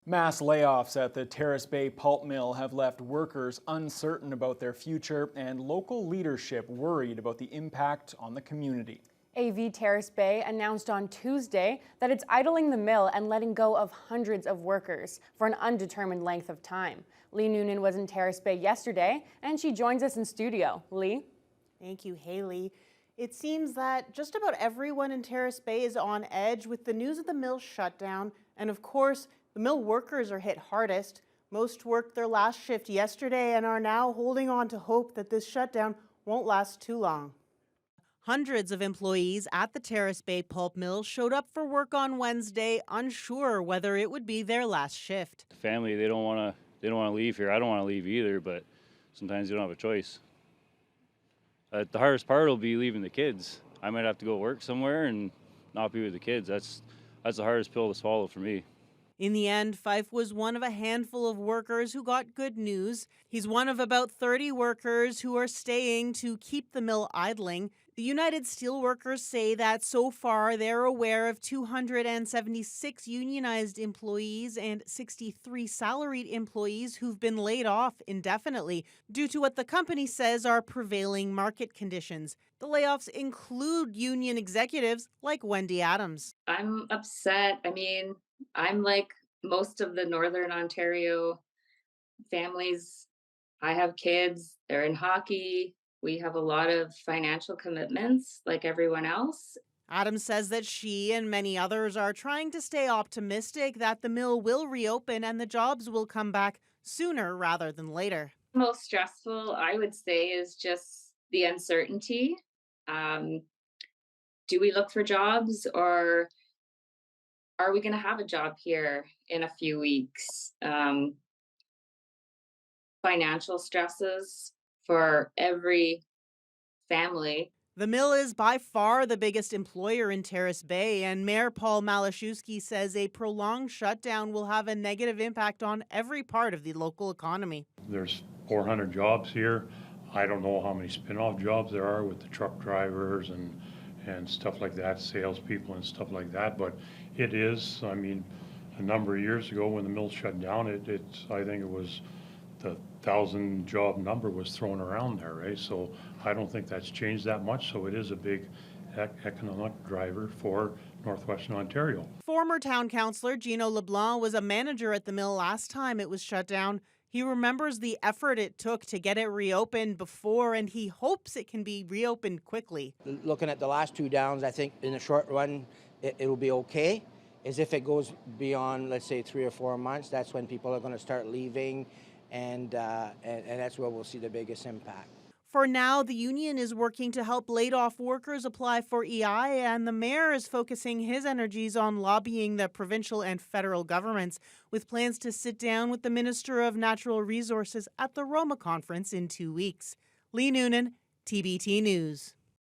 Mass layoffs at the Terrace Bay pulp mill have left workers uncertain about their future and local leadership worried about the impact on the community. AV Terrace Bay announced on Tuesday that it's idling the mill and letting go of hundreds of workers for an undetermined length of time. Lee Noonan was in Terrace Bay yesterday, and she joins us in studio. Lee? Thank you, Haley. It seems that just about everyone in Terrace Bay is on edge with the news of the mill's shutdown, and of course, the mill workers are hit hardest. Most worked their last shift yesterday and are now holding on to hope that this shutdown won't last too long. Hundreds of employees at the Terrace Bay pulp mill showed up for work on Wednesday, unsure whether it would be their last shift. The family, they don't want to leave here. I don't want to leave either, but sometimes you don't have a choice. The hardest part will be leaving the kids. I might have to go work somewhere and not be with the kids. That's the hardest pill to swallow for me. In the end, Fife was one of a handful of workers who got good news. He's one of about 30 workers who are staying to keep the mill idling. The United Steelworkers say that so far they're aware of 276 unionized employees and 63 salaried employees who've been laid off indefinitely due to what the company says are prevailing market conditions. The layoffs include union executives like Wendy Adams. I'm upset. I'm like most of the Northern Ontario families. I have kids, they're in hockey. We have a lot of financial commitments like everyone else. Adams says that she and many others are trying to stay optimistic that the mill will reopen and the jobs will come back sooner rather than later. Most stressful, I would say, is just the uncertainty. Do we look for jobs, or are we going to have a job here in a few weeks? Financial stresses for every family. The mill is by far the biggest employer in Terrace Bay, and Mayor Paul Malashewski says a prolonged shutdown will have a negative impact on every part of the local economy. There's 400 jobs here. I don't know how many spin-off jobs there are with the truck drivers and stuff like that, salespeople and stuff like that, but it is, a number of years ago when the mill shut down, I think it was the 1,000 job number was thrown around there, right? So I don't think that's changed that much. So it is a big economic driver for Northwestern Ontario. Former town councillor Gino LeBlanc was a manager at the mill last time it was shut down. He remembers the effort it took to get it reopened before, and he hopes it can be reopened quickly. Looking at the last two downs, I think in the short run, it'll be okay. As if it goes beyond, let's say, 3 or 4 months, that's when people are going to start leaving. And that's where we'll see the biggest impact. For now, the union is working to help laid-off workers apply for EI, and the mayor is focusing his energies on lobbying the provincial and federal governments, with plans to sit down with the Minister of Natural Resources at the Roma Conference in 2 weeks. Lee Noonan, TBT News.